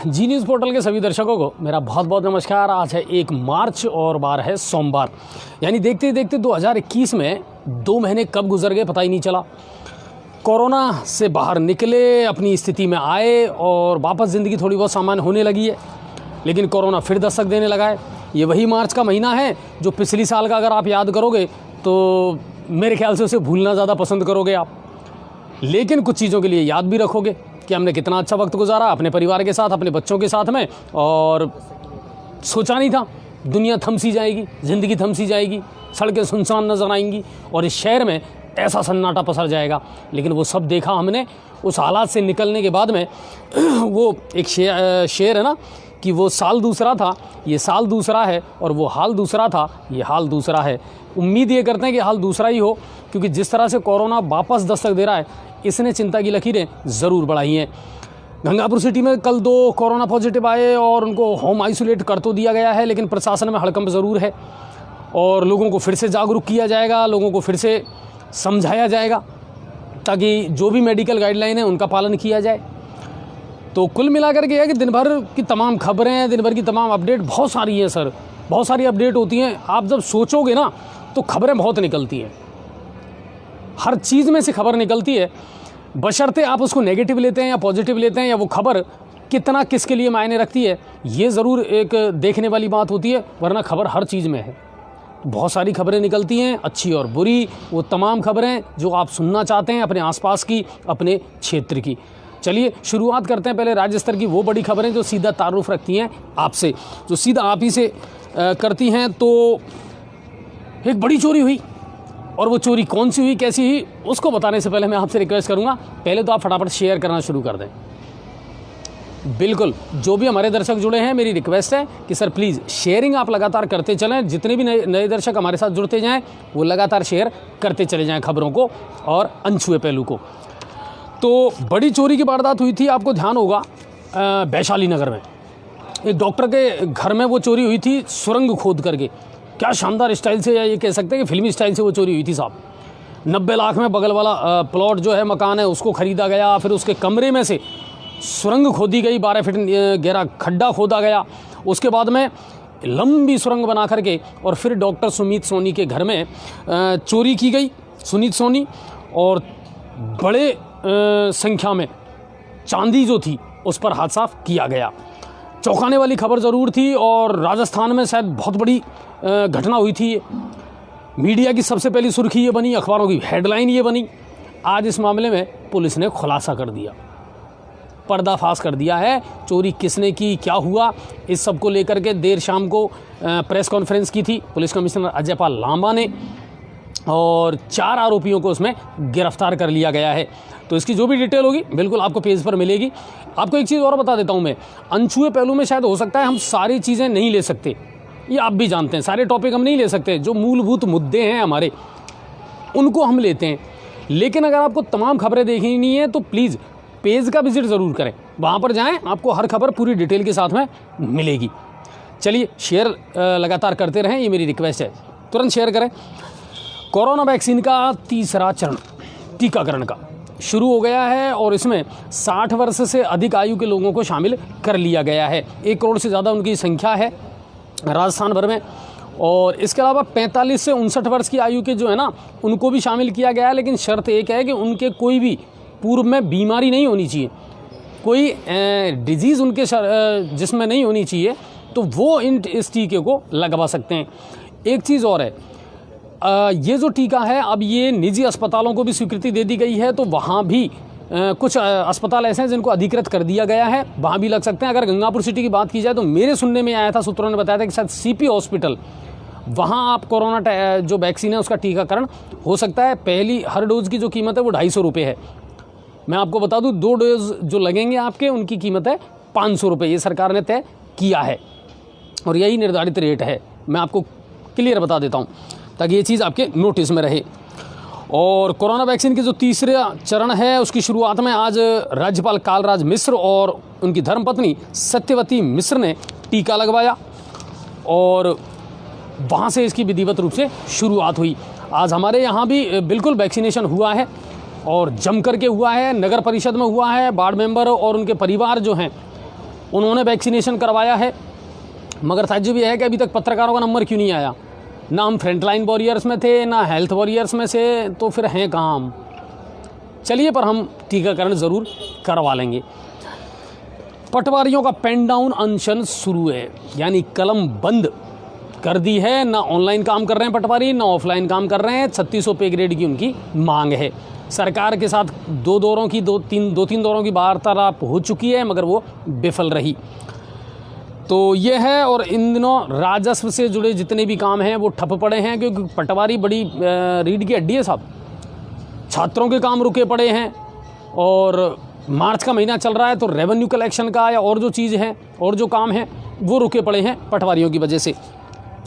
जी news portal के सभी दर्शकों को मेरा बहुत बहुत नमस्कार। आज है 1 मार्च और बार है सोमवार। यानी देखते ही देखते 2021 में 2 महीने कब गुजर गए पता ही नहीं चला। कोरोना से बाहर निकले, अपनी स्थिति में आए और वापस ज़िंदगी थोड़ी बहुत सामान्य होने लगी है, लेकिन कोरोना फिर दस्तक देने लगा है। ये वही मार्च का महीना है जो पिछली साल का अगर आप याद करोगे तो मेरे ख्याल से उसे भूलना ज़्यादा पसंद करोगे आप, लेकिन कुछ चीज़ों के लिए याद भी रखोगे कि हमने कितना अच्छा वक्त गुजारा अपने परिवार के साथ, अपने बच्चों के साथ में। और सोचा नहीं था दुनिया थम सी जाएगी, ज़िंदगी थम सी जाएगी, सड़कें सुनसान नज़र आएंगी और इस शहर में ऐसा सन्नाटा पसर जाएगा। लेकिन वो सब देखा हमने। उस हालात से निकलने के बाद में वो एक शेर है ना कि वो साल दूसरा था, ये साल दूसरा है, और वो हाल दूसरा था, ये हाल दूसरा है। उम्मीद ये करते हैं कि हाल दूसरा ही हो, क्योंकि जिस तरह से कोरोना वापस दस्तक दे रहा है इसने चिंता की लकीरें ज़रूर बढ़ाई हैं। गंगापुर सिटी में कल 2 कोरोना पॉजिटिव आए और उनको होम आइसोलेट कर तो दिया गया है, लेकिन प्रशासन में हड़कंप ज़रूर है और लोगों को फिर से जागरूक किया जाएगा, लोगों को फिर से समझाया जाएगा ताकि जो भी मेडिकल गाइडलाइन है उनका पालन किया जाए। तो कुल मिलाकर के है कि दिन भर की तमाम खबरें, दिन भर की तमाम अपडेट बहुत सारी हैं सर, बहुत सारी अपडेट होती हैं। आप जब सोचोगे ना तो खबरें बहुत निकलती हैं, हर चीज़ में से खबर निकलती है, बशर्ते आप उसको नेगेटिव लेते हैं या पॉजिटिव लेते हैं, या वो खबर कितना किसके लिए मायने रखती है ये ज़रूर एक देखने वाली बात होती है। वरना खबर हर चीज़ में है, बहुत सारी खबरें निकलती हैं, अच्छी और बुरी, वो तमाम खबरें जो आप सुनना चाहते हैं अपने आसपास की, अपने क्षेत्र की। चलिए शुरुआत करते हैं पहले राज्य स्तर की वो बड़ी खबरें जो सीधा तारुफ रखती हैं आपसे, जो सीधा आप ही से करती हैं। तो एक बड़ी चोरी हुई, और वो चोरी कौन सी हुई, कैसी हुई, उसको बताने से पहले मैं आपसे रिक्वेस्ट करूंगा पहले तो आप फटाफट शेयर करना शुरू कर दें। बिल्कुल, जो भी हमारे दर्शक जुड़े हैं मेरी रिक्वेस्ट है कि सर प्लीज़ शेयरिंग आप लगातार करते चलें। जितने भी नए दर्शक हमारे साथ जुड़ते जाएं वो लगातार शेयर करते चले जाएं खबरों को और अनछुए पहलू को। तो बड़ी चोरी की वारदात हुई थी, आपको ध्यान होगा वैशाली नगर में एक डॉक्टर के घर में वो चोरी हुई थी, सुरंग खोद करके। क्या शानदार स्टाइल से, या ये कह सकते हैं कि फिल्मी स्टाइल से वो चोरी हुई थी साहब। 90 लाख में बगल वाला प्लॉट जो है, मकान है, उसको ख़रीदा गया। फिर उसके कमरे में से सुरंग खोदी गई, 12 फीट गहरा खड्डा खोदा गया। उसके बाद में लंबी सुरंग बना करके और फिर डॉक्टर सुमित सोनी के घर में चोरी की गई, सुनीत सोनी, और बड़े संख्या में चांदी जो थी उस पर हाथ साफ किया गया। चौंकाने वाली खबर ज़रूर थी, और राजस्थान में शायद बहुत बड़ी घटना हुई थी। मीडिया की सबसे पहली सुर्खी ये बनी, अखबारों की हेडलाइन ये बनी। आज इस मामले में पुलिस ने खुलासा कर दिया, पर्दाफाश कर दिया है। चोरी किसने की, क्या हुआ, इस सब को लेकर के देर शाम को प्रेस कॉन्फ्रेंस की थी पुलिस कमिश्नर अजय पाल लांबा ने, और 4 आरोपियों को उसमें गिरफ्तार कर लिया गया है। तो इसकी जो भी डिटेल होगी बिल्कुल आपको पेज पर मिलेगी। आपको एक चीज़ और बता देता हूँ मैं, अनछुए पहलू में शायद हो सकता है हम सारी चीज़ें नहीं ले सकते, ये आप भी जानते हैं, सारे टॉपिक हम नहीं ले सकते। जो मूलभूत मुद्दे हैं हमारे उनको हम लेते हैं, लेकिन अगर आपको तमाम खबरें देखनी है तो प्लीज़ पेज का विजिट ज़रूर करें, वहाँ पर जाएं, आपको हर खबर पूरी डिटेल के साथ में मिलेगी। चलिए शेयर लगातार करते रहें, ये मेरी रिक्वेस्ट है, तुरंत शेयर करें। कोरोना वैक्सीन का 3रा चरण टीकाकरण का शुरू हो गया है, और इसमें 60 वर्ष से अधिक आयु के लोगों को शामिल कर लिया गया है। 1 करोड़ से ज़्यादा उनकी संख्या है राजस्थान भर में, और इसके अलावा 45 से 59 वर्ष की आयु के जो है ना उनको भी शामिल किया गया है। लेकिन शर्त एक है कि उनके कोई भी पूर्व में बीमारी नहीं होनी चाहिए, कोई डिजीज़ उनके जिसमें नहीं होनी चाहिए, तो वो इस टीके को लगवा सकते हैं। एक चीज़ और है, ये जो टीका है अब ये निजी अस्पतालों को भी स्वीकृति दे दी गई है, तो वहाँ भी कुछ अस्पताल ऐसे हैं जिनको अधिकृत कर दिया गया है, वहाँ भी लग सकते हैं। अगर गंगापुर सिटी की बात की जाए तो मेरे सुनने में आया था, सूत्रों ने बताया था कि शायद सीपी हॉस्पिटल, वहाँ आप कोरोना जो वैक्सीन है उसका टीकाकरण हो सकता है। पहली हर डोज की जो कीमत है वो 250 रुपये है। मैं आपको बता दूँ 2 डोज जो लगेंगे आपके उनकी कीमत है 500 रुपये, ये सरकार ने तय किया है और यही निर्धारित रेट है। मैं आपको क्लियर बता देता हूँ ताकि ये चीज़ आपके नोटिस में रहे। और कोरोना वैक्सीन की जो 3रा चरण है उसकी शुरुआत में आज राज्यपाल कालराज मिश्र और उनकी धर्मपत्नी सत्यवती मिश्र ने टीका लगवाया, और वहाँ से इसकी विधिवत रूप से शुरुआत हुई। आज हमारे यहाँ भी बिल्कुल वैक्सीनेशन हुआ है, और जम करके हुआ है। नगर परिषद में हुआ है, वार्ड मेंबर और उनके परिवार जो हैं उन्होंने वैक्सीनेशन करवाया है, मगर ताज्जुब यह है कि अभी तक पत्रकारों का नंबर क्यों नहीं आया। ना हम फ्रंटलाइन वॉरियर्स में थे, ना हेल्थ वॉरियर्स में से, तो फिर हैं कहाँ हम। चलिए, पर हम टीकाकरण ज़रूर करवा लेंगे। पटवारियों का पेन डाउन अनशन शुरू है, यानी कलम बंद कर दी है। ना ऑनलाइन काम कर रहे हैं पटवारी, ना ऑफलाइन काम कर रहे हैं। 3600 पे ग्रेड की उनकी मांग है। सरकार के साथ दो तीन दौरों की वार्तालाप हो चुकी है, मगर वो विफल रही। तो ये है। और इन दिनों राजस्व से जुड़े जितने भी काम हैं वो ठप पड़े हैं, क्योंकि पटवारी बड़ी रीढ़ की हड्डी है साहब। छात्रों के काम रुके पड़े हैं, और मार्च का महीना चल रहा है, तो रेवेन्यू कलेक्शन का या और जो चीज़ हैं और जो काम हैं वो रुके पड़े हैं पटवारियों की वजह से।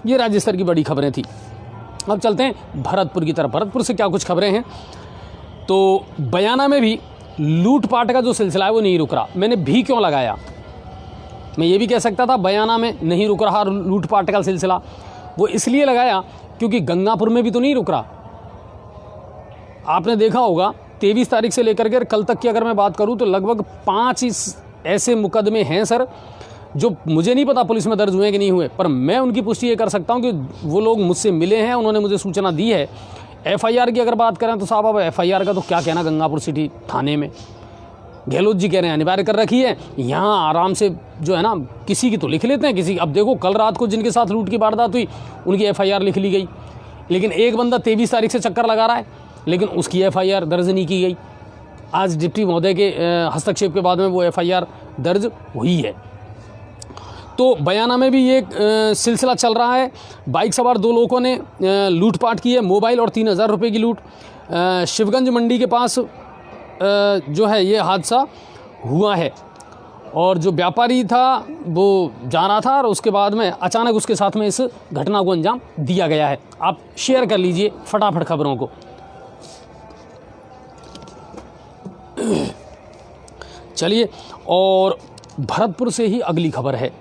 ये राज्य स्तर की बड़ी खबरें थी। अब चलते हैं भरतपुर की तरफ। भरतपुर से क्या कुछ खबरें हैं। तो बयाना में भी लूटपाट का जो सिलसिला है वो नहीं रुक रहा। मैंने भी क्यों लगाया, मैं ये भी कह सकता था बयाना में नहीं रुक रहा लूटपाट का सिलसिला। वो इसलिए लगाया क्योंकि गंगापुर में भी तो नहीं रुक रहा। आपने देखा होगा 23 तारीख से लेकर के कल तक की अगर मैं बात करूं तो लगभग 5 ऐसे मुकदमे हैं सर, जो मुझे नहीं पता पुलिस में दर्ज हुए कि नहीं हुए, पर मैं उनकी पुष्टि ये कर सकता हूं कि वो लोग मुझसे मिले हैं, उन्होंने मुझे सूचना दी है। FIR की अगर बात करें तो साहब अब FIR का तो क्या कहना, गंगापुर सिटी थाने में गहलोत जी कह रहे हैं अनिवार्य कर रखी है। यहाँ आराम से जो है ना, किसी की तो लिख लेते हैं, किसी। अब देखो कल रात को जिनके साथ लूट की वारदात हुई उनकी FIR लिख ली गई, लेकिन एक बंदा 23 तारीख से चक्कर लगा रहा है, लेकिन उसकी FIR दर्ज नहीं की गई। आज डिप्टी महोदय के हस्तक्षेप के बाद में वो FIR दर्ज हुई है। तो बयाना में भी ये सिलसिला चल रहा है। बाइक सवार 2 लोगों ने लूटपाट की है, मोबाइल और 3000 रुपये की लूट। शिवगंज मंडी के पास जो है ये हादसा हुआ है, और जो व्यापारी था वो जा रहा था और उसके बाद में अचानक उसके साथ में इस घटना को अंजाम दिया गया है। आप शेयर कर लीजिए फटाफट खबरों को। चलिए, और भरतपुर से ही अगली खबर है।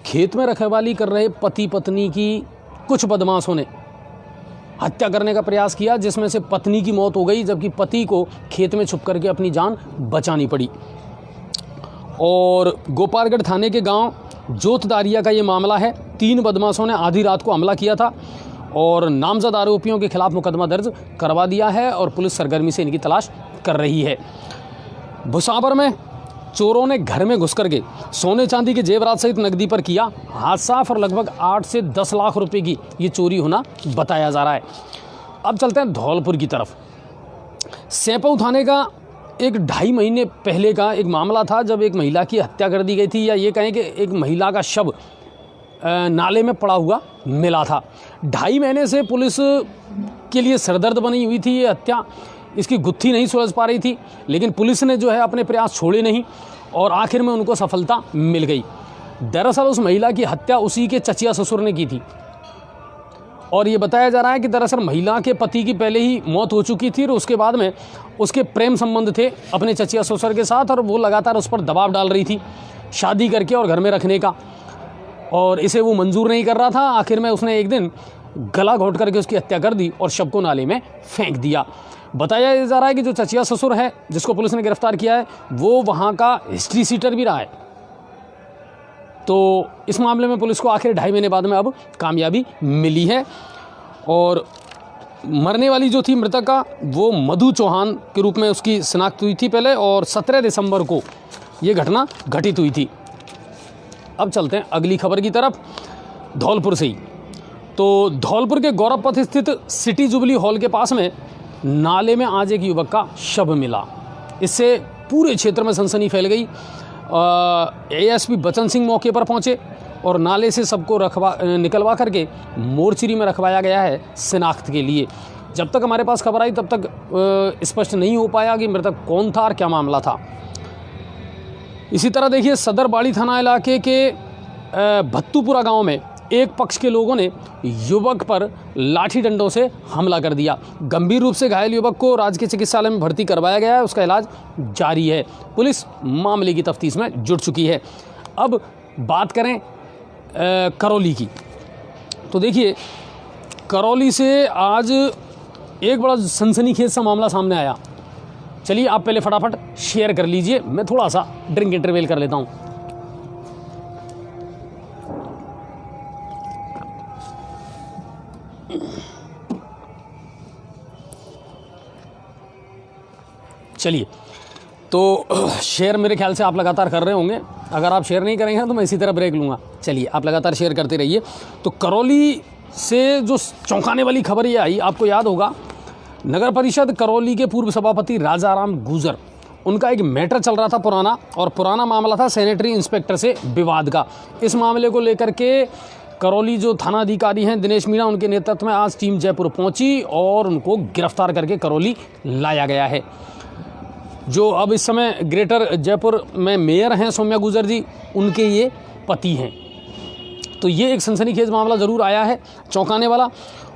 खेत में रखवाली कर रहे पति पत्नी की कुछ बदमाशों ने हत्या करने का प्रयास किया, जिसमें से पत्नी की मौत हो गई, जबकि पति को खेत में छुप करके अपनी जान बचानी पड़ी। और गोपालगढ़ थाने के गांव जोतदारिया का ये मामला है। 3 बदमाशों ने आधी रात को हमला किया था और नामजद आरोपियों के खिलाफ मुकदमा दर्ज करवा दिया है, और पुलिस सरगर्मी से इनकी तलाश कर रही है। भुसावर में चोरों ने घर में घुस करके सोने चांदी के जेवरात सहित नकदी पर किया हाथ साफ, और लगभग 8 से 10 लाख रुपए की ये चोरी होना बताया जा रहा है। अब चलते हैं धौलपुर की तरफ। सैंपऊ थाने का एक 2.5 महीने पहले का एक मामला था, जब एक महिला की हत्या कर दी गई थी, या ये कहें कि एक महिला का शव नाले में पड़ा हुआ मिला था। 2.5 महीने से पुलिस के लिए सरदर्द बनी हुई थी ये हत्या। इसकी गुत्थी नहीं सुलझ पा रही थी, लेकिन पुलिस ने जो है अपने प्रयास छोड़े नहीं, और आखिर में उनको सफलता मिल गई। दरअसल उस महिला की हत्या उसी के चचिया ससुर ने की थी, और ये बताया जा रहा है कि दरअसल महिला के पति की पहले ही मौत हो चुकी थी, और उसके बाद में उसके प्रेम संबंध थे अपने चचिया ससुर के साथ, और वो लगातार उस पर दबाव डाल रही थी शादी करके और घर में रखने का, और इसे वो मंजूर नहीं कर रहा था। आखिर में उसने एक दिन गला घोंट करके उसकी हत्या कर दी और शव को नाले में फेंक दिया। बताया जा रहा है कि जो चचिया ससुर है जिसको पुलिस ने गिरफ्तार किया है, वो वहाँ का हिस्ट्री सीटर भी रहा है। तो इस मामले में पुलिस को आखिर 2.5 महीने बाद में अब कामयाबी मिली है। और मरने वाली जो थी मृतका, वो मधु चौहान के रूप में उसकी शिनाख्त हुई थी पहले, और 17 दिसंबर को ये घटना घटित हुई थी। अब चलते हैं अगली खबर की तरफ, धौलपुर से ही। तो धौलपुर के गौरव पथ स्थित सिटी जुबली हॉल के पास में नाले में आज एक युवक का शव मिला। इससे पूरे क्षेत्र में सनसनी फैल गई। ASP बचन सिंह मौके पर पहुंचे और नाले से सबको निकलवा करके मोर्चरी में रखवाया गया है शिनाख्त के लिए। जब तक हमारे पास खबर आई तब तक स्पष्ट नहीं हो पाया कि मृतक कौन था और क्या मामला था। इसी तरह देखिए, सदर बाड़ी थाना इलाके के भत्तूपुरा गांव में एक पक्ष के लोगों ने युवक पर लाठी डंडों से हमला कर दिया। गंभीर रूप से घायल युवक को राजकीय चिकित्सालय में भर्ती करवाया गया है, उसका इलाज जारी है। पुलिस मामले की तफ्तीश में जुट चुकी है। अब बात करें करौली की, तो देखिए करौली से आज एक बड़ा सनसनीखेज सा मामला सामने आया। चलिए आप पहले फटाफट शेयर कर लीजिए, मैं थोड़ा सा ड्रिंक इंटरवेल कर लेता हूँ। चलिए, तो शेयर मेरे ख्याल से आप लगातार कर रहे होंगे। अगर आप शेयर नहीं करेंगे तो मैं इसी तरह ब्रेक लूँगा। चलिए, आप लगातार शेयर करते रहिए। तो करौली से जो चौंकाने वाली खबर ये आई, आपको याद होगा नगर परिषद करौली के पूर्व सभापति राजाराम गुजर, उनका एक मैटर चल रहा था पुराना, और पुराना मामला था सैनिटरी इंस्पेक्टर से विवाद का। इस मामले को लेकर के करौली जो थाना अधिकारी हैं दिनेश मीणा, उनके नेतृत्व में आज टीम जयपुर पहुंची और उनको गिरफ्तार करके करौली लाया गया है। जो अब इस समय ग्रेटर जयपुर में मेयर हैं सौम्या गुजर जी, उनके ये पति हैं। तो ये एक सनसनीखेज मामला ज़रूर आया है, चौंकाने वाला।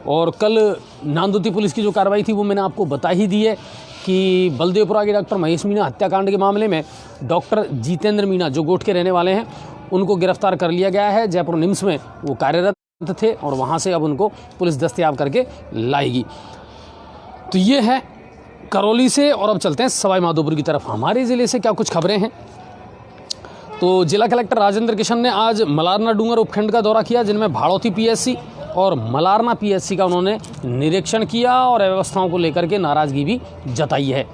और कल नांदोती पुलिस की जो कार्रवाई थी वो मैंने आपको बता ही दी है कि बलदेवपुरा के डॉक्टर महेश मीणा हत्याकांड के मामले में डॉक्टर जितेंद्र मीणा, जो गोठ के रहने वाले हैं, उनको गिरफ्तार कर लिया गया है। जयपुर निम्स में वो कार्यरत थे और वहाँ से अब उनको पुलिस दस्तयाब करके लाएगी। तो ये है करौली से। और अब चलते हैं सवाई माधोपुर की तरफ। हमारे ज़िले से क्या कुछ खबरें हैं। तो जिला कलेक्टर राजेंद्र किशन ने आज मलारना डूंगर उपखंड का दौरा किया, जिनमें भाड़ौती पीएससी और मलारना पीएससी का उन्होंने निरीक्षण किया और व्यवस्थाओं को लेकर के नाराजगी भी जताई है।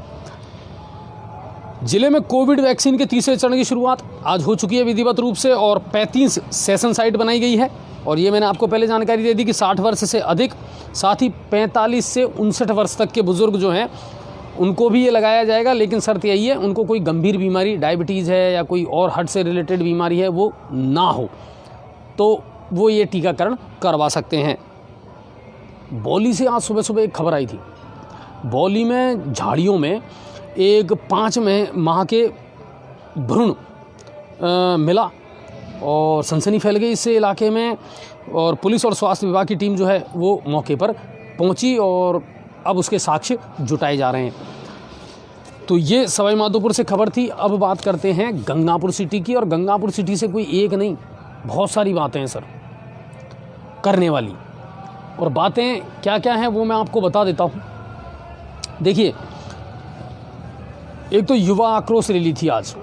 जिले में कोविड वैक्सीन के तीसरे चरण की शुरुआत आज हो चुकी है विधिवत रूप से, और 35 सेशन साइट बनाई गई है। और ये मैंने आपको पहले जानकारी दे दी कि 60 वर्ष से अधिक, साथ ही 45 से 59 वर्ष तक के बुजुर्ग जो हैं उनको भी ये लगाया जाएगा। लेकिन शर्त यही है, उनको कोई गंभीर बीमारी, डायबिटीज़ है या कोई और हार्ट से रिलेटेड बीमारी है वो ना हो, तो वो ये टीकाकरण करवा सकते हैं। बौली से आज सुबह सुबह एक खबर आई थी। बौली में झाड़ियों में एक 5 माह के भ्रूण मिला और सनसनी फैल गई इससे इलाके में। और पुलिस और स्वास्थ्य विभाग की टीम जो है वो मौके पर पहुंची और अब उसके साक्ष्य जुटाए जा रहे हैं। तो ये सवाई माधोपुर से खबर थी। अब बात करते हैं गंगापुर सिटी की। और गंगापुर सिटी से कोई एक नहीं, बहुत सारी बातें हैं सर करने वाली। और बातें क्या क्या हैं वो मैं आपको बता देता हूँ। देखिए, एक तो युवा आक्रोश रैली थी आज,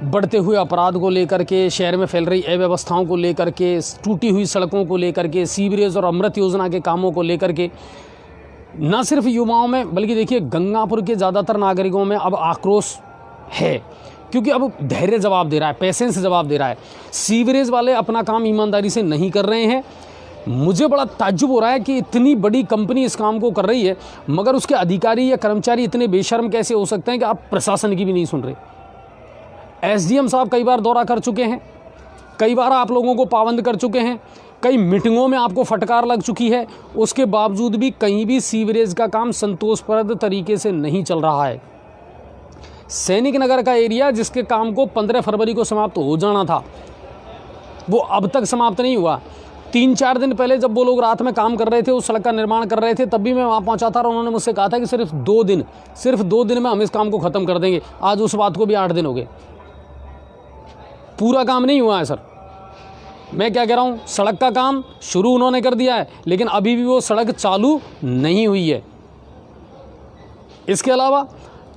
बढ़ते हुए अपराध को लेकर के, शहर में फैल रही अव्यवस्थाओं को लेकर के, टूटी हुई सड़कों को लेकर के, सीवरेज और अमृत योजना के कामों को लेकर के। न सिर्फ युवाओं में बल्कि देखिए गंगापुर के ज़्यादातर नागरिकों में अब आक्रोश है, क्योंकि अब धैर्य जवाब दे रहा है, पेशेंस जवाब दे रहा है। सीवरेज वाले अपना काम ईमानदारी से नहीं कर रहे हैं। मुझे बड़ा ताज्जुब हो रहा है कि इतनी बड़ी कंपनी इस काम को कर रही है, मगर उसके अधिकारी या कर्मचारी इतने बेशर्म कैसे हो सकते हैं कि आप प्रशासन की भी नहीं सुन रहे। एसडीएम साहब कई बार दौरा कर चुके हैं, कई बार आप लोगों को पाबंद कर चुके हैं, कई मीटिंगों में आपको फटकार लग चुकी है, उसके बावजूद भी कहीं भी सीवरेज का काम संतोषप्रद तरीके से नहीं चल रहा है। सैनिक नगर का एरिया जिसके काम को 15 फरवरी को समाप्त हो जाना था, वो अब तक समाप्त नहीं हुआ। 3-4 दिन पहले जब वो लोग रात में काम कर रहे थे, उस सड़क का निर्माण कर रहे थे, तब भी मैं वहाँ पहुँचा था और उन्होंने मुझसे कहा था कि सिर्फ 2 दिन में हम इस काम को ख़त्म कर देंगे। आज उस बात को भी 8 दिन हो गए, पूरा काम नहीं हुआ है सर। मैं क्या कह रहा हूँ, सड़क का काम शुरू उन्होंने कर दिया है, लेकिन अभी भी वो सड़क चालू नहीं हुई है। इसके अलावा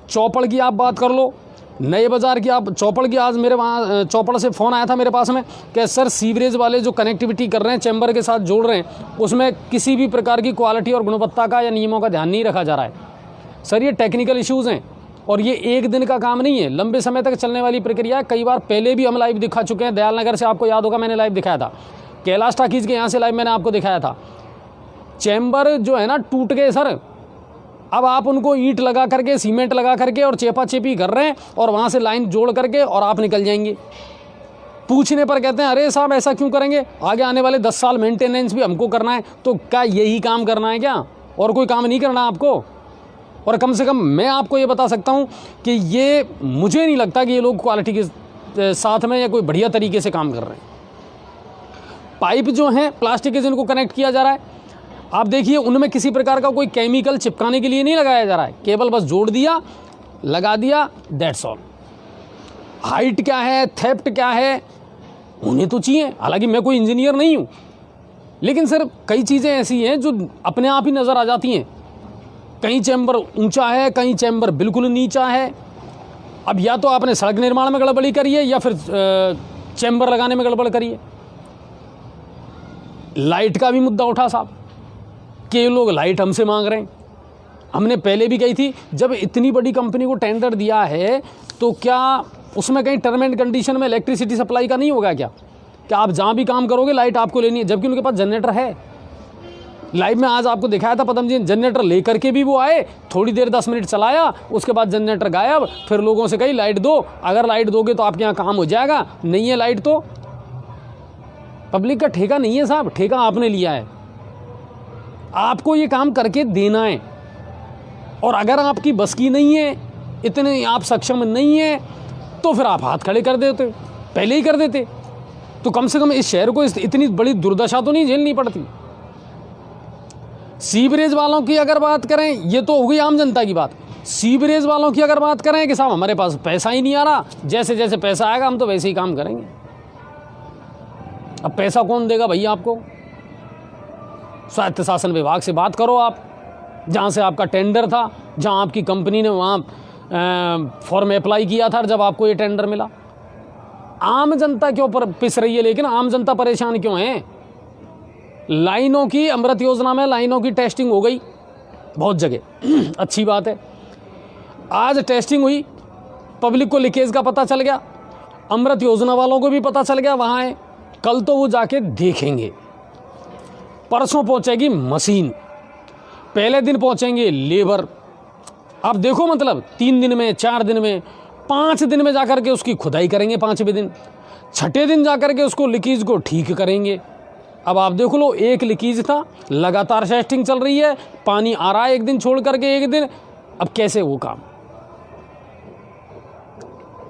चौपड़ की आप बात कर लो, नए बाज़ार की आप, चौपड़ की आज मेरे वहाँ चौपड़ से फ़ोन आया था मेरे पास में कि सर सीवरेज वाले जो कनेक्टिविटी कर रहे हैं, चैम्बर के साथ जोड़ रहे हैं, उसमें किसी भी प्रकार की क्वालिटी और गुणवत्ता का या नियमों का ध्यान नहीं रखा जा रहा है। सर ये टेक्निकल इश्यूज़ हैं और ये एक दिन का काम नहीं है, लंबे समय तक चलने वाली प्रक्रिया है। कई बार पहले भी हम लाइव दिखा चुके हैं। दयाल नगर से आपको याद होगा मैंने लाइव दिखाया था, कैलाश टाकीज के यहाँ से लाइव मैंने आपको दिखाया था। चैम्बर जो है ना टूट गए सर, अब आप उनको ईंट लगा करके, सीमेंट लगा करके और चेपा चेपी कर रहे हैं और वहाँ से लाइन जोड़ करके और आप निकल जाएंगे। पूछने पर कहते हैं अरे साहब ऐसा क्यों करेंगे, आगे आने वाले 10 साल मेंटेनेंस भी हमको करना है। तो क्या यही काम करना है क्या, और कोई काम नहीं करना आपको? और कम से कम मैं आपको ये बता सकता हूँ कि ये मुझे नहीं लगता कि ये लोग क्वालिटी के साथ में या कोई बढ़िया तरीके से काम कर रहे हैं। पाइप जो हैं प्लास्टिक के जिनको कनेक्ट किया जा रहा है, आप देखिए उनमें किसी प्रकार का कोई केमिकल चिपकाने के लिए नहीं लगाया जा रहा है, केबल बस जोड़ दिया, लगा दिया, दैट्स ऑल। हाइट क्या है, थेफ्ट क्या है, उन्हें तो चाहिए। हालांकि मैं कोई इंजीनियर नहीं हूँ, लेकिन सर कई चीज़ें ऐसी हैं जो अपने आप ही नज़र आ जाती हैं। कहीं चैम्बर ऊंचा है, कहीं चैम्बर बिल्कुल नीचा है। अब या तो आपने सड़क निर्माण में गड़बड़ी करी है या फिर चैम्बर लगाने में गड़बड़ करी है। लाइट का भी मुद्दा उठा साहब कि ये लोग लाइट हमसे मांग रहे हैं। हमने पहले भी कही थी, जब इतनी बड़ी कंपनी को टेंडर दिया है तो क्या उसमें कहीं टर्म एंड कंडीशन में इलेक्ट्रिसिटी सप्लाई का नहीं होगा क्या आप जहाँ भी काम करोगे लाइट आपको लेनी है, जबकि उनके पास जनरेटर है। लाइव में आज आपको दिखाया था पदम जी, जनरेटर लेकर के भी वो आए, थोड़ी देर 10 मिनट चलाया, उसके बाद जनरेटर गायब। फिर लोगों से कही लाइट दो, अगर लाइट दोगे तो आपके यहाँ काम हो जाएगा, नहीं है लाइट तो पब्लिक का ठेका नहीं है साहब, ठेका आपने लिया है, आपको ये काम करके देना है। और अगर आपकी बस की नहीं है, इतने आप सक्षम नहीं है, तो फिर आप हाथ खड़े कर देते, पहले ही कर देते, तो कम से कम इस शहर को इतनी बड़ी दुर्दशा तो नहीं झेलनी पड़ती। सीवरेज वालों की अगर बात करें, ये तो हो गई आम जनता की बात। सीवरेज वालों की अगर बात करें कि साहब हमारे पास पैसा ही नहीं आ रहा, जैसे जैसे पैसा आएगा हम तो वैसे ही काम करेंगे। अब पैसा कौन देगा भैया आपको? स्वायत्त शासन विभाग से बात करो आप, जहाँ से आपका टेंडर था, जहाँ आपकी कंपनी ने वहाँ फॉर्म अप्लाई किया था, जब आपको ये टेंडर मिला। आम जनता क्यों पिस रही है? लेकिन आम जनता परेशान क्यों है? लाइनों की, अमृत योजना में लाइनों की टेस्टिंग हो गई बहुत जगह, अच्छी बात है। आज टेस्टिंग हुई, पब्लिक को लीकेज का पता चल गया, अमृत योजना वालों को भी पता चल गया, वहाँ है। कल तो वो जाके देखेंगे, परसों पहुँचेगी मशीन, पहले दिन पहुँचेंगे लेबर। आप देखो मतलब 3 दिन में, 4 दिन में, 5 दिन में जाकर के उसकी खुदाई करेंगे, 5वें दिन, 6ठे दिन जाकर के उसको लीकेज को ठीक करेंगे। अब आप देख लो, एक लीकेज था, लगातार टेस्टिंग चल रही है, पानी आ रहा है एक दिन छोड़ करके एक दिन, अब कैसे वो काम?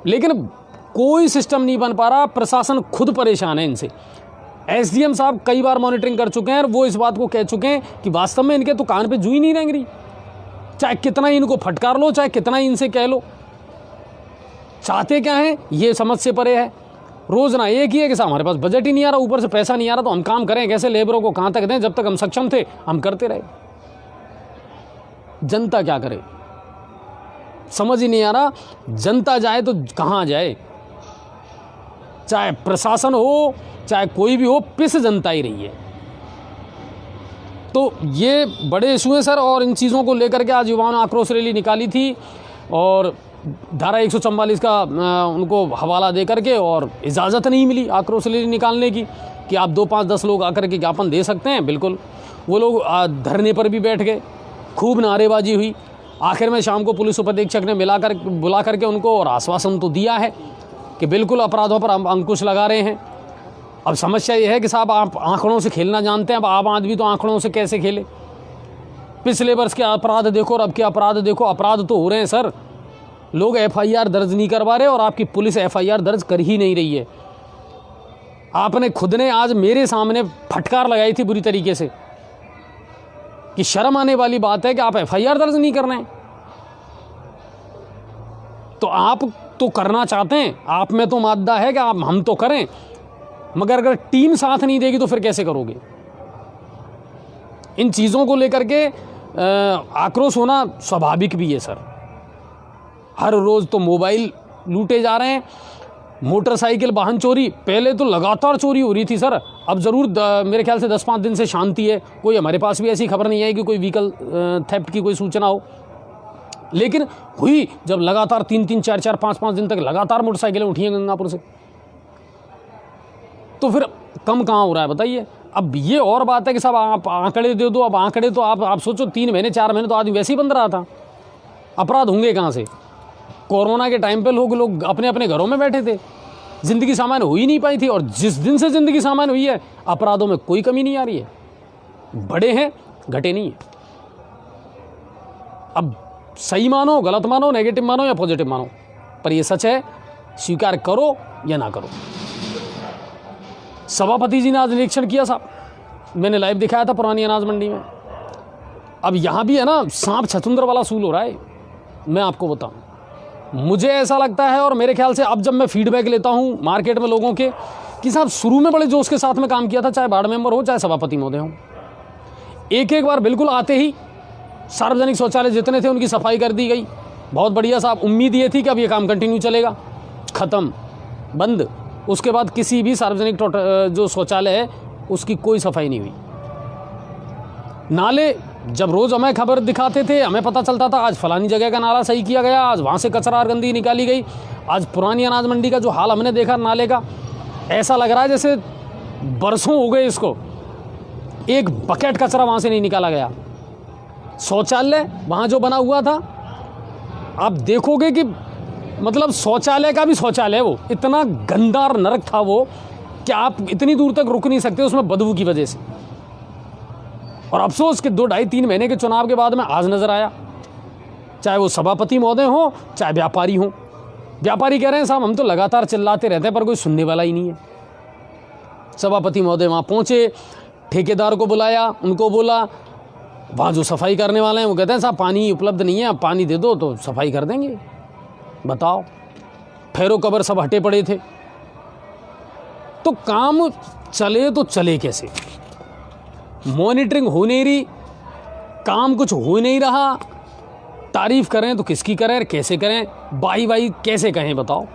लेकिन कोई सिस्टम नहीं बन पा रहा, प्रशासन खुद परेशान है इनसे। एसडीएम साहब कई बार मॉनिटरिंग कर चुके हैं और वो इस बात को कह चुके हैं कि वास्तव में इनके तो कान पे जू ही नहीं रेंग रही, चाहे कितना ही इनको फटकार लो, चाहे कितना ही इनसे कह लो। चाहते क्या हैं ये समझ से परे है। रोज ना एक ही है कि साहब हमारे पास बजट ही नहीं आ रहा, ऊपर से पैसा नहीं आ रहा, तो हम काम करें कैसे, लेबरों को कहाँ तक दें? जब तक हम सक्षम थे हम करते रहे। जनता क्या करे समझ ही नहीं आ रहा। जनता जाए तो कहाँ जाए? चाहे प्रशासन हो चाहे कोई भी हो, पिस जनता ही रही है। तो ये बड़े इशू हैं सर, और इन चीज़ों को लेकर के आज युवाओं ने आक्रोश रैली निकाली थी और धारा 144 का उनको हवाला दे करके, और इजाज़त नहीं मिली आक्रोश रैली निकालने की कि आप 2, 5, 10 लोग आकर के ज्ञापन दे सकते हैं। बिल्कुल, वो लोग धरने पर भी बैठ गए, खूब नारेबाजी हुई। आखिर में शाम को पुलिस उपाधीक्षक ने बुला करके उनको और आश्वासन तो दिया है कि बिल्कुल अपराधों पर हम अंकुश लगा रहे हैं। अब समस्या ये है कि साहब आप आंकड़ों से खेलना जानते हैं, अब आम आदमी तो आंकड़ों से कैसे खेले? पिछले वर्ष के अपराध देखो और अब के अपराध देखो, अपराध तो हो रहे हैं सर, लोग एफआईआर दर्ज नहीं करवा रहे और आपकी पुलिस एफआईआर दर्ज कर ही नहीं रही है। आपने खुद ने आज मेरे सामने फटकार लगाई थी बुरी तरीके से कि शर्म आने वाली बात है कि आप एफआईआर दर्ज नहीं कर रहे हैं। तो आप तो करना चाहते हैं, आप में तो मादा है कि आप हम तो करें, मगर अगर टीम साथ नहीं देगी तो फिर कैसे करोगे? इन चीज़ों को लेकर के आक्रोश होना स्वाभाविक भी है सर। हर रोज़ तो मोबाइल लूटे जा रहे हैं, मोटरसाइकिल वाहन चोरी, पहले तो लगातार चोरी हो रही थी सर, अब ज़रूर मेरे ख्याल से 10-5 दिन से शांति है। कोई हमारे पास भी ऐसी खबर नहीं आई कि कोई व्हीकल थेफ्ट की कोई सूचना हो, लेकिन हुई जब लगातार 3-3, 4-4, 5-5 दिन तक लगातार मोटरसाइकिलें उठी हैं गंगापुर से, तो फिर कम कहाँ हो रहा है बताइए? अब ये और बात है कि साहब आप आंकड़े दे दो। अब आंकड़े तो आप सोचो 3 महीने 4 महीने तो आदमी वैसे ही बंद रहा था, अपराध होंगे कहाँ से? कोरोना के टाइम पे लोग अपने अपने घरों में बैठे थे, ज़िंदगी सामान्य हो ही नहीं पाई थी, और जिस दिन से ज़िंदगी सामान्य हुई है अपराधों में कोई कमी नहीं आ रही है, बढ़े हैं घटे नहीं है। अब सही मानो, गलत मानो, नेगेटिव मानो या पॉजिटिव मानो, पर ये सच है, स्वीकार करो या ना करो। सभापति जी ने आज निरीक्षण किया साहब, मैंने लाइव दिखाया था पुरानी अनाज मंडी में। अब यहाँ भी है ना सांप छछूंदर वाला सूल हो रहा है। मैं आपको बताऊँ, मुझे ऐसा लगता है, और मेरे ख्याल से अब जब मैं फीडबैक लेता हूँ मार्केट में लोगों के, कि साहब शुरू में बड़े जोश के साथ में काम किया था, चाहे वार्ड मेंबर हो चाहे सभापति महोदय हो, एक बार बिल्कुल आते ही सार्वजनिक शौचालय जितने थे उनकी सफाई कर दी गई, बहुत बढ़िया साहब। उम्मीद ये थी कि अब ये काम कंटिन्यू चलेगा, ख़त्म, बंद। उसके बाद किसी भी सार्वजनिक जो शौचालय है उसकी कोई सफाई नहीं हुई। नाले जब रोज़ हमें खबर दिखाते थे, हमें पता चलता था आज फलानी जगह का नाला सही किया गया, आज वहाँ से कचरा और गंदगी निकाली गई। आज पुरानी अनाज मंडी का जो हाल हमने देखा नाले का, ऐसा लग रहा है जैसे बरसों हो गए इसको, एक बकेट कचरा वहाँ से नहीं निकाला गया। शौचालय वहाँ जो बना हुआ था, आप देखोगे कि मतलब शौचालय का भी शौचालय, वो इतना गंदा और नरक था वो कि आप इतनी दूर तक रुक नहीं सकते उसमें बदबू की वजह से। और अफसोस कि 2-2.5-3 महीने के चुनाव के बाद में आज नजर आया, चाहे वो सभापति महोदय हो चाहे व्यापारी हो। व्यापारी कह रहे हैं साहब हम तो लगातार चिल्लाते रहते हैं पर कोई सुनने वाला ही नहीं है। सभापति महोदय वहाँ पहुँचे, ठेकेदार को बुलाया, उनको बोला, वहाँ जो सफाई करने वाले हैं वो कहते हैं साहब पानी उपलब्ध नहीं है, आप पानी दे दो तो सफाई कर देंगे। बताओ, फेरो कबर सब हटे पड़े थे। तो काम चले तो चले कैसे? मॉनिटरिंग हो नहीं रही, काम कुछ हो नहीं रहा। तारीफ करें तो किसकी करें, कैसे करें, बाई कैसे कहें? बताओ,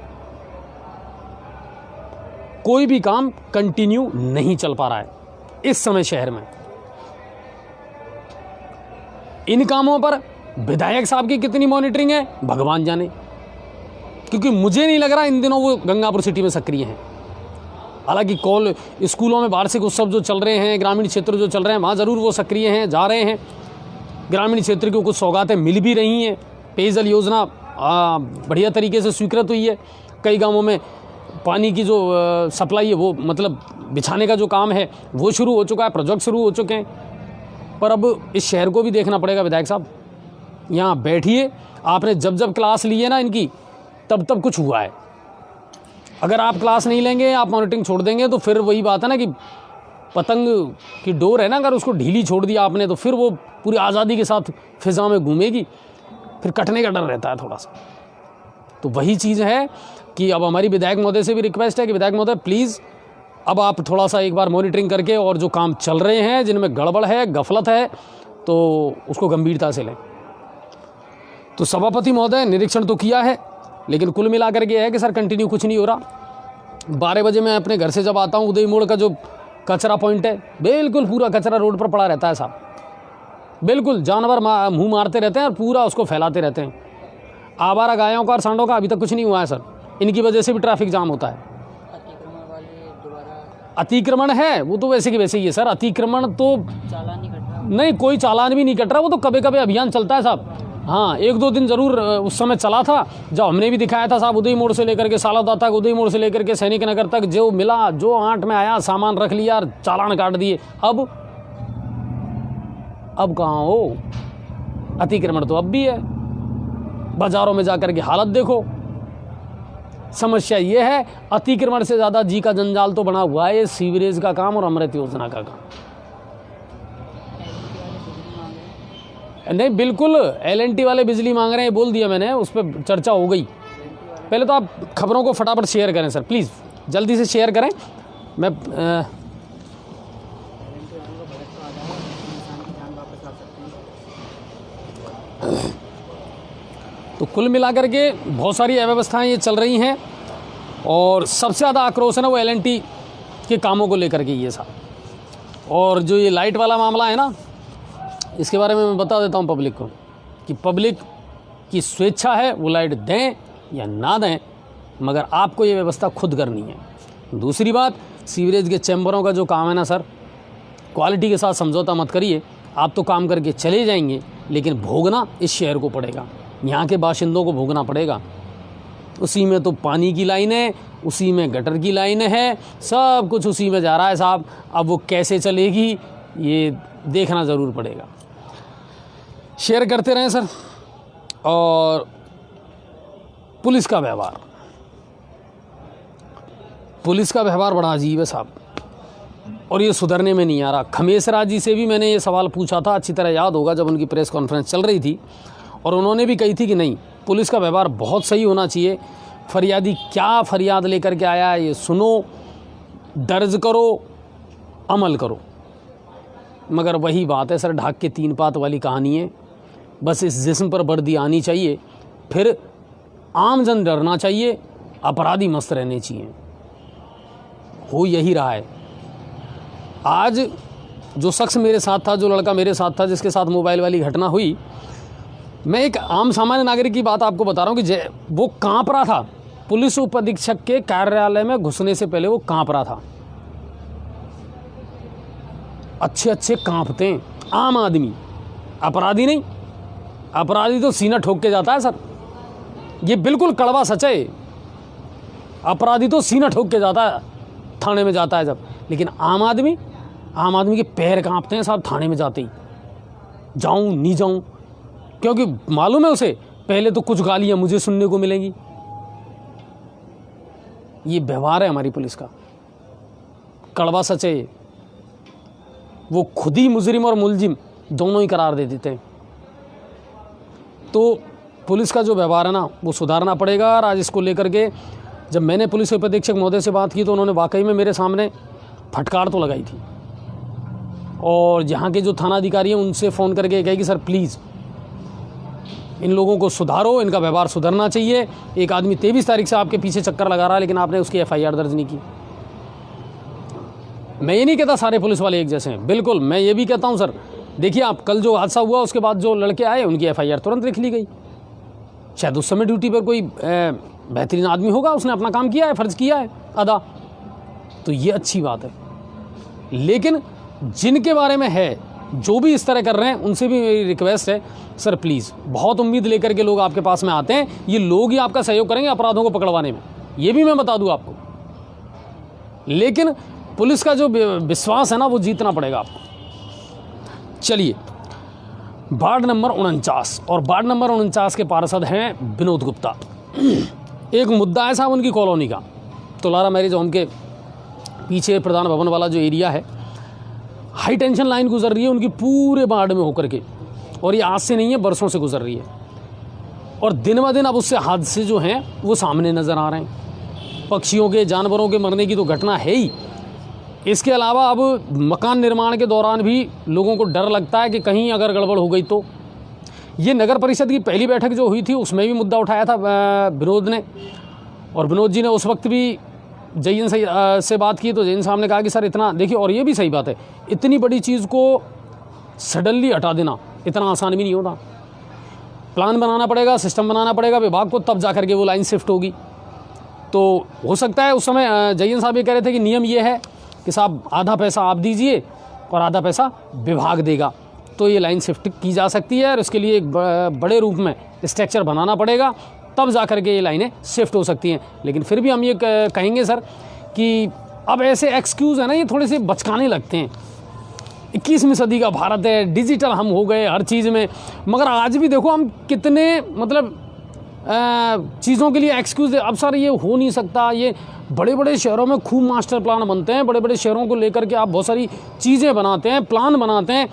कोई भी काम कंटिन्यू नहीं चल पा रहा है इस समय शहर में। इन कामों पर विधायक साहब की कितनी मॉनिटरिंग है भगवान जाने, क्योंकि मुझे नहीं लग रहा इन दिनों वो गंगापुर सिटी में सक्रिय हैं। हालांकि स्कूलों में वार्षिक उत्सव जो चल रहे हैं, ग्रामीण क्षेत्र जो चल रहे हैं, वहाँ ज़रूर वो सक्रिय हैं, जा रहे हैं। ग्रामीण क्षेत्र को कुछ सौगातें मिल भी रही हैं। पेयजल योजना बढ़िया तरीके से स्वीकृत हुई है। कई गांवों में पानी की जो सप्लाई है वो मतलब बिछाने का जो काम है वो शुरू हो चुका है, प्रोजेक्ट शुरू हो चुके हैं। पर अब इस शहर को भी देखना पड़ेगा विधायक साहब। यहाँ बैठिए, आपने जब क्लास ली है ना इनकी, तब कुछ हुआ है। अगर आप क्लास नहीं लेंगे, आप मॉनिटरिंग छोड़ देंगे तो फिर वही बात है ना कि पतंग की डोर है ना, अगर उसको ढीली छोड़ दिया आपने तो फिर वो पूरी आज़ादी के साथ फिजा में घूमेगी, फिर कटने का डर रहता है थोड़ा सा। तो वही चीज़ है कि अब हमारी विधायक महोदय से भी रिक्वेस्ट है कि विधायक महोदय प्लीज़ अब आप थोड़ा सा एक बार मॉनिटरिंग करके, और जो काम चल रहे हैं जिनमें गड़बड़ है, गफलत है, तो उसको गंभीरता से लें। तो सभापति महोदय निरीक्षण तो किया है, लेकिन कुल मिलाकर के है कि सर कंटिन्यू कुछ नहीं हो रहा। 12 बजे मैं अपने घर से जब आता हूँ, उदय मोड़ का जो कचरा पॉइंट है, बिल्कुल पूरा कचरा रोड पर पड़ा रहता है साहब। बिल्कुल जानवर मुंह मारते रहते हैं और पूरा उसको फैलाते रहते हैं। आवारा गायों का और सांडों का अभी तक कुछ नहीं हुआ है सर। इनकी वजह से भी ट्रैफिक जाम होता है। अतिक्रमण है वो तो वैसे की वैसे ही है सर। अतिक्रमण तो चालान नहीं कट रहा, नहीं कोई चालान भी नहीं कट रहा। वो तो कभी कभी अभियान चलता है साहब। हाँ, 1-2 दिन ज़रूर उस समय चला था जब हमने भी दिखाया था साहब। उदय मोड़ से लेकर के सालादा तक, उदय मोड़ से लेकर के सैनिक नगर तक, जो मिला जो आंट में आया सामान रख लिया और चालान काट दिए। अब कहाँ हो? अतिक्रमण तो अब भी है। बाजारों में जाकर के हालत देखो। समस्या ये है, अतिक्रमण से ज़्यादा जी का जंजाल तो बना हुआ है ये सीवरेज का काम और अमृत योजना का काम। नहीं बिल्कुल, LNT वाले बिजली मांग रहे हैं, बोल दिया मैंने, उस पर चर्चा हो गई। पहले तो आप खबरों को फटाफट शेयर करें सर, प्लीज़ जल्दी से शेयर करें। मैं तो कुल मिलाकर के बहुत सारी अव्यवस्थाएं ये चल रही हैं, और सबसे ज़्यादा आक्रोश है ना वो LNT के कामों को लेकर के ये साहब। और जो ये लाइट वाला मामला है ना, इसके बारे में मैं बता देता हूँ पब्लिक को कि पब्लिक की स्वेच्छा है वो लाइट दें या ना दें, मगर आपको ये व्यवस्था खुद करनी है। दूसरी बात, सीवरेज के चैम्बरों का जो काम है ना सर, क्वालिटी के साथ समझौता मत करिए। आप तो काम करके चले जाएंगे, लेकिन भोगना इस शहर को पड़ेगा, यहाँ के बाशिंदों को भोगना पड़ेगा। उसी में तो पानी की लाइन है, उसी में गटर की लाइन है, सब कुछ उसी में जा रहा है साहब। अब वो कैसे चलेगी ये देखना ज़रूर पड़ेगा। शेयर करते रहें सर। और पुलिस का व्यवहार बड़ा अजीब है साहब, और ये सुधरने में नहीं आ रहा। खमेसरा जी से भी मैंने ये सवाल पूछा था, अच्छी तरह याद होगा, जब उनकी प्रेस कॉन्फ्रेंस चल रही थी, और उन्होंने भी कही थी कि नहीं, पुलिस का व्यवहार बहुत सही होना चाहिए। फरियादी क्या फरियाद लेकर के आया है ये सुनो, दर्ज करो, अमल करो। मगर वही बात है सर, ढाक के 3 पात वाली कहानी है। बस इस जिस्म पर वर्दी आनी चाहिए, फिर आमजन डरना चाहिए, अपराधी मस्त रहने चाहिए। हो यही रहा है। आज जो शख्स मेरे साथ था, जो लड़का मेरे साथ था, जिसके साथ मोबाइल वाली घटना हुई, मैं एक आम सामान्य नागरिक की बात आपको बता रहा हूँ कि वो काँप रहा था। पुलिस उप अधीक्षक के कार्यालय में घुसने से पहले वो काँप रहा था। अच्छे अच्छे काँपते हैं आम आदमी, अपराधी नहीं। अपराधी तो सीना ठोक के जाता है सर, ये बिल्कुल कड़वा सच है। अपराधी तो सीना ठोक के जाता है, थाने में जाता है जब, लेकिन आम आदमी के पैर कांपते हैं साहब थाने में जाते ही। जाऊं नहीं जाऊं, क्योंकि मालूम है उसे पहले तो कुछ गालियां मुझे सुनने को मिलेंगी। ये व्यवहार है हमारी पुलिस का, कड़वा सच है। वो खुद ही मुजरिम और मुलजिम दोनों ही करार दे देते हैं। तो पुलिस का जो व्यवहार है ना, वो सुधारना पड़ेगा। और आज इसको लेकर के जब मैंने पुलिस उप अधीक्षक महोदय से बात की तो उन्होंने वाकई में मेरे सामने फटकार तो लगाई थी। और यहाँ के जो थाना अधिकारी हैं उनसे फ़ोन करके कहे कि सर प्लीज़ इन लोगों को सुधारो, इनका व्यवहार सुधरना चाहिए। एक आदमी 23 तारीख से आपके पीछे चक्कर लगा रहा है, लेकिन आपने उसकी FIR दर्ज नहीं की। मैं ये नहीं कहता सारे पुलिस वाले एक जैसे हैं, बिल्कुल मैं ये भी कहता हूँ सर, देखिए आप कल जो हादसा हुआ उसके बाद जो लड़के आए उनकी FIR तुरंत लिख ली गई। शायद उस समय ड्यूटी पर कोई बेहतरीन आदमी होगा, उसने अपना काम किया है, फ़र्ज़ किया है अदा, तो ये अच्छी बात है। लेकिन जिनके बारे में है, जो भी इस तरह कर रहे हैं, उनसे भी मेरी रिक्वेस्ट है सर प्लीज़, बहुत उम्मीद लेकर के लोग आपके पास में आते हैं, ये लोग ही आपका सहयोग करेंगे अपराधों को पकड़वाने में, ये भी मैं बता दूं आपको। लेकिन पुलिस का जो विश्वास है ना, वो जीतना पड़ेगा आपको। चलिए, वार्ड नंबर 49, और वार्ड नंबर 49 के पार्षद हैं विनोद गुप्ता। एक मुद्दा है साहब उनकी कॉलोनी का, तुलारा मैरिज होम के पीछे प्रधान भवन वाला जो एरिया है, हाई टेंशन लाइन गुजर रही है उनकी पूरे वार्ड में होकर के, और ये आज से नहीं है, बरसों से गुजर रही है। और दिन ब दिन अब उससे हादसे जो हैं वो सामने नज़र आ रहे हैं। पक्षियों के, जानवरों के मरने की तो घटना है ही, इसके अलावा अब मकान निर्माण के दौरान भी लोगों को डर लगता है कि कहीं अगर गड़बड़ हो गई तो। ये नगर परिषद की पहली बैठक जो हुई थी उसमें भी मुद्दा उठाया था विनोद ने, और विनोद जी ने उस वक्त भी जयन से बात की तो जयन साहब ने कहा कि सर इतना देखिए, और ये भी सही बात है, इतनी बड़ी चीज़ को सडनली हटा देना इतना आसान भी नहीं होता। प्लान बनाना पड़ेगा, सिस्टम बनाना पड़ेगा विभाग को, तब जा करके वो लाइन शिफ्ट होगी। तो हो सकता है उस समय जयन साहब ये कह रहे थे कि नियम ये है कि साहब आधा पैसा आप दीजिए और आधा पैसा विभाग देगा, तो ये लाइन शिफ्ट की जा सकती है। और इसके लिए एक बड़े रूप में स्ट्रक्चर बनाना पड़ेगा, तब जा करके ये लाइनें शिफ्ट हो सकती हैं। लेकिन फिर भी हम ये कहेंगे सर कि अब ऐसे एक्सक्यूज़ है ना, ये थोड़े से बचकाने लगते हैं। 21वीं सदी का भारत है, डिजिटल हम हो गए हर चीज़ में, मगर आज भी देखो हम कितने मतलब चीज़ों के लिए एक्सक्यूज़ अब सर ये हो नहीं सकता। ये बड़े बड़े शहरों में खूब मास्टर प्लान बनते हैं, बड़े बड़े शहरों को लेकर के आप बहुत सारी चीज़ें बनाते हैं, प्लान बनाते हैं,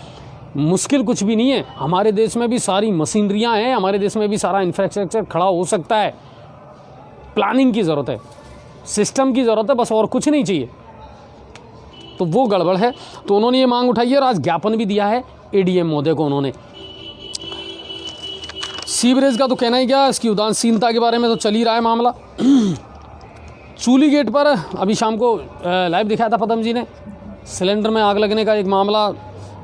मुश्किल कुछ भी नहीं है। हमारे देश में भी सारी मशीनरियां हैं, हमारे देश में भी सारा इंफ्रास्ट्रक्चर खड़ा हो सकता है। प्लानिंग की ज़रूरत है, सिस्टम की ज़रूरत है, बस और कुछ नहीं चाहिए। तो वो गड़बड़ है, तो उन्होंने ये मांग उठाई है और आज ज्ञापन भी दिया है ADM महोदय को उन्होंने। सीवरेज का तो कहना ही क्या, इसकी उदासीनता के बारे में तो चल ही रहा है मामला। चूली गेट पर अभी शाम को लाइव दिखाया था पदम जी ने, सिलेंडर में आग लगने का एक मामला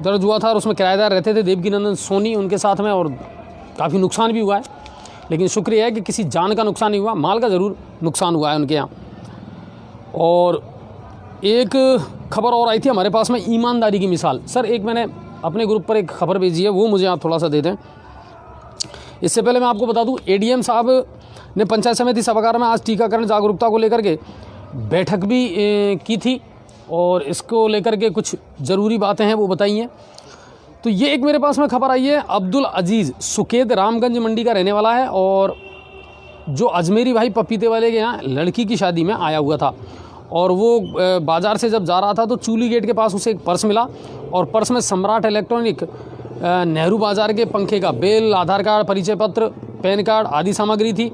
दर्ज हुआ था और उसमें किराएदार रहते थे देवकीनंदन सोनी उनके साथ में, और काफ़ी नुकसान भी हुआ है। लेकिन शुक्रिया है कि किसी जान का नुकसान नहीं हुआ, माल का ज़रूर नुकसान हुआ है उनके यहाँ। और एक खबर और आई थी हमारे पास में, ईमानदारी की मिसाल। सर एक मैंने अपने ग्रुप पर एक खबर भेजी है, वो मुझे आप थोड़ा सा दे दें। इससे पहले मैं आपको बता दूं, ADM साहब ने पंचायत समिति सभागार में आज टीकाकरण जागरूकता को लेकर के बैठक भी की थी, और इसको लेकर के कुछ ज़रूरी बातें हैं वो बताई हैं। तो ये एक मेरे पास में खबर आई है, अब्दुल अजीज़ सुकेद रामगंज मंडी का रहने वाला है, और जो अजमेरी भाई पपीते वाले के यहाँ लड़की की शादी में आया हुआ था, और वो बाज़ार से जब जा रहा था तो चूली गेट के पास उसे एक पर्स मिला, और पर्स में सम्राट इलेक्ट्रॉनिक नेहरू बाज़ार के पंखे का बिल, आधार कार्ड, परिचय पत्र, पैन कार्ड आदि सामग्री थी।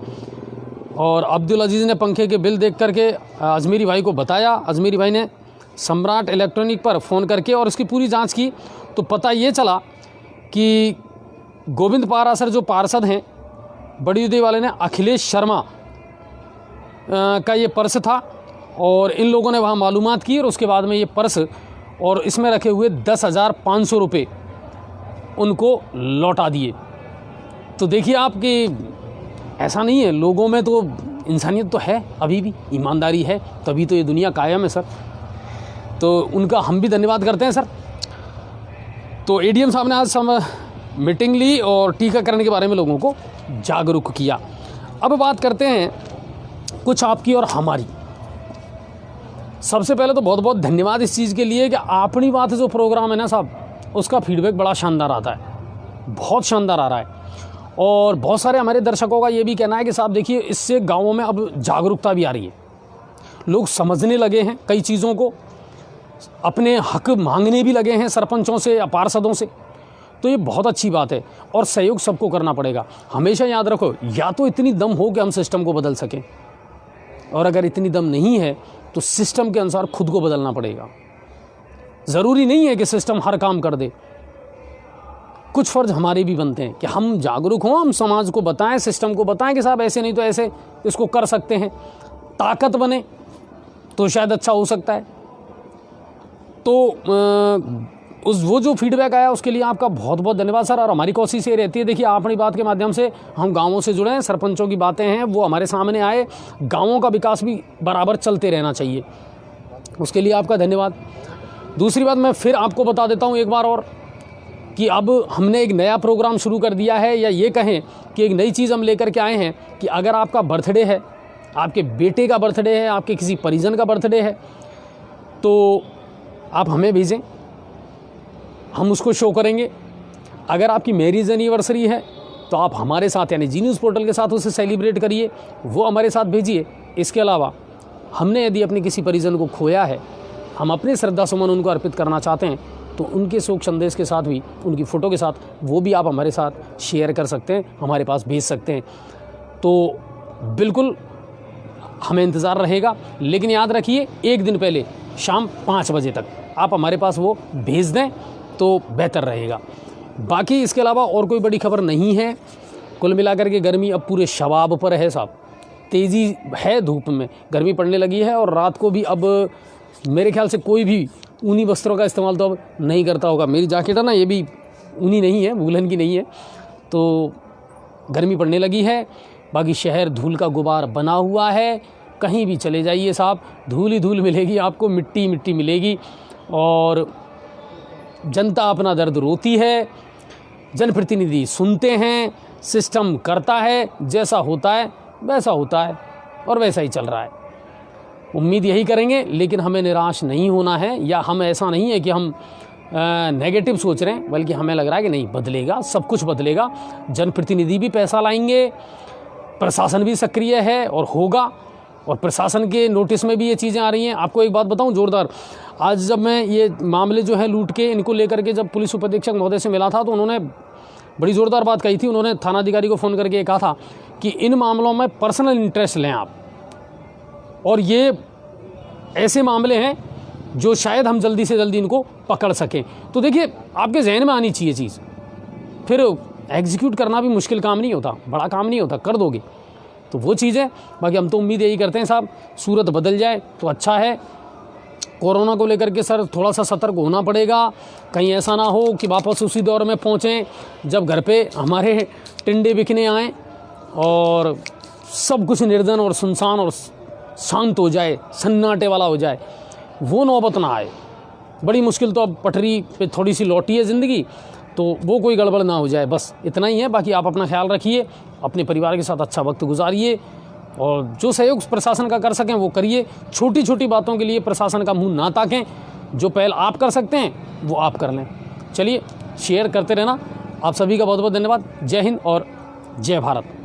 और अब्दुल अजीज़ ने पंखे के बिल देख करके अजमेरी भाई को बताया। अजमेरी भाई ने सम्राट इलेक्ट्रॉनिक पर फ़ोन करके और इसकी पूरी जांच की, तो पता ये चला कि गोविंद पारासर जो पार्षद हैं बड़ी उदय वाले ने, अखिलेश शर्मा का ये पर्स था, और इन लोगों ने वहाँ मालूमात की और उसके बाद में ये पर्स और इसमें रखे हुए 10,500 रुपये उनको लौटा दिए। तो देखिए आप कि ऐसा नहीं है, लोगों में तो इंसानियत तो है, अभी भी ईमानदारी है, तभी तो ये दुनिया कायम है सर। तो उनका हम भी धन्यवाद करते हैं सर। तो एडीएम साहब ने आज मीटिंग ली और टीकाकरण के बारे में लोगों को जागरूक किया। अब बात करते हैं कुछ आपकी और हमारी। सबसे पहले तो बहुत बहुत धन्यवाद इस चीज़ के लिए कि अपनी बात जो प्रोग्राम है ना साहब, उसका फीडबैक बड़ा शानदार आता है, बहुत शानदार आ रहा है। और बहुत सारे हमारे दर्शकों का ये भी कहना है कि साहब देखिए, इससे गाँवों में अब जागरूकता भी आ रही है, लोग समझने लगे हैं कई चीज़ों को, अपने हक मांगने भी लगे हैं सरपंचों से या पार्षदों से। तो ये बहुत अच्छी बात है और सहयोग सबको करना पड़ेगा। हमेशा याद रखो, या तो इतनी दम हो कि हम सिस्टम को बदल सकें, और अगर इतनी दम नहीं है तो सिस्टम के अनुसार खुद को बदलना पड़ेगा। ज़रूरी नहीं है कि सिस्टम हर काम कर दे, कुछ फ़र्ज हमारे भी बनते हैं कि हम जागरूक हों, हम समाज को बताएं, सिस्टम को बताएं कि साहब ऐसे नहीं तो ऐसे इसको कर सकते हैं, ताकत बने तो शायद अच्छा हो सकता है। तो वो जो फीडबैक आया उसके लिए आपका बहुत बहुत धन्यवाद सर। और हमारी कोशिश ये रहती है, देखिए अपनी बात के माध्यम से हम गांवों से जुड़े हैं, सरपंचों की बातें हैं वो हमारे सामने आए, गांवों का विकास भी बराबर चलते रहना चाहिए, उसके लिए आपका धन्यवाद। दूसरी बात मैं फिर आपको बता देता हूँ एक बार और कि अब हमने एक नया प्रोग्राम शुरू कर दिया है, या ये कहें कि एक नई चीज़ हम लेकर के आए हैं कि अगर आपका बर्थडे है, आपके बेटे का बर्थडे है, आपके किसी परिजन का बर्थडे है, तो आप हमें भेजें, हम उसको शो करेंगे। अगर आपकी मैरिज एनिवर्सरी है तो आप हमारे साथ यानी जी न्यूज़ पोर्टल के साथ उसे सेलिब्रेट करिए, वो हमारे साथ भेजिए। इसके अलावा हमने यदि अपने किसी परिजन को खोया है, हम अपने श्रद्धा सुमन उनको अर्पित करना चाहते हैं, तो उनके शोक संदेश के साथ भी, उनकी फ़ोटो के साथ, वो भी आप हमारे साथ शेयर कर सकते हैं, हमारे पास भेज सकते हैं। तो बिल्कुल हमें इंतज़ार रहेगा, लेकिन याद रखिए एक दिन पहले शाम 5 बजे तक आप हमारे पास वो भेज दें तो बेहतर रहेगा। बाकी इसके अलावा और कोई बड़ी खबर नहीं है। कुल मिलाकर के गर्मी अब पूरे शबाब पर है साहब, तेज़ी है, धूप में गर्मी पड़ने लगी है। और रात को भी अब मेरे ख्याल से कोई भी ऊनी वस्त्रों का इस्तेमाल तो अब नहीं करता होगा। मेरी जैकेट है ना, ये भी ऊनी नहीं है, वूलन की नहीं है, तो गर्मी पड़ने लगी है। बाकी शहर धूल का गुबार बना हुआ है, कहीं भी चले जाइए साहब धूल ही धूल मिलेगी आपको, मिट्टी मिट्टी मिलेगी। और जनता अपना दर्द रोती है, जनप्रतिनिधि सुनते हैं, सिस्टम करता है, जैसा होता है वैसा होता है और वैसा ही चल रहा है। उम्मीद यही करेंगे, लेकिन हमें निराश नहीं होना है, या हम ऐसा नहीं है कि हम नेगेटिव सोच रहे हैं, बल्कि हमें लग रहा है कि नहीं, बदलेगा, सब कुछ बदलेगा। जनप्रतिनिधि भी पैसा लाएंगे, प्रशासन भी सक्रिय है और होगा, और प्रशासन के नोटिस में भी ये चीज़ें आ रही हैं। आपको एक बात बताऊं जोरदार, आज जब मैं ये मामले जो है लूट के इनको लेकर के जब पुलिस उपाधीक्षक महोदय से मिला था, तो उन्होंने बड़ी ज़ोरदार बात कही थी। उन्होंने थानाधिकारी को फ़ोन करके कहा था कि इन मामलों में पर्सनल इंटरेस्ट लें आप, और ये ऐसे मामले हैं जो शायद हम जल्दी से जल्दी इनको पकड़ सकें। तो देखिए आपके जहन में आनी चाहिए चीज़, फिर एग्जीक्यूट करना भी मुश्किल काम नहीं होता, बड़ा काम नहीं होता, कर दोगे तो वो चीज़ है। बाकी हम तो उम्मीद यही करते हैं साहब सूरत बदल जाए तो अच्छा है। कोरोना को लेकर के सर थोड़ा सा सतर्क होना पड़ेगा, कहीं ऐसा ना हो कि वापस उसी दौर में पहुँचें जब घर पे हमारे टिंडे बिकने आएँ और सब कुछ निर्धन और सुनसान और शांत हो जाए, सन्नाटे वाला हो जाए, वो नौबत ना आए। बड़ी मुश्किल तो अब पटरी पे थोड़ी सी लौटी है ज़िंदगी, तो वो कोई गड़बड़ ना हो जाए, बस इतना ही है। बाकी आप अपना ख्याल रखिए, अपने परिवार के साथ अच्छा वक्त गुजारिए, और जो सहयोग प्रशासन का कर सकें वो करिए। छोटी छोटी बातों के लिए प्रशासन का मुंह ना ताकें, जो पहल आप कर सकते हैं वो आप कर लें। चलिए शेयर करते रहना। आप सभी का बहुत बहुत धन्यवाद। जय हिंद और जय भारत।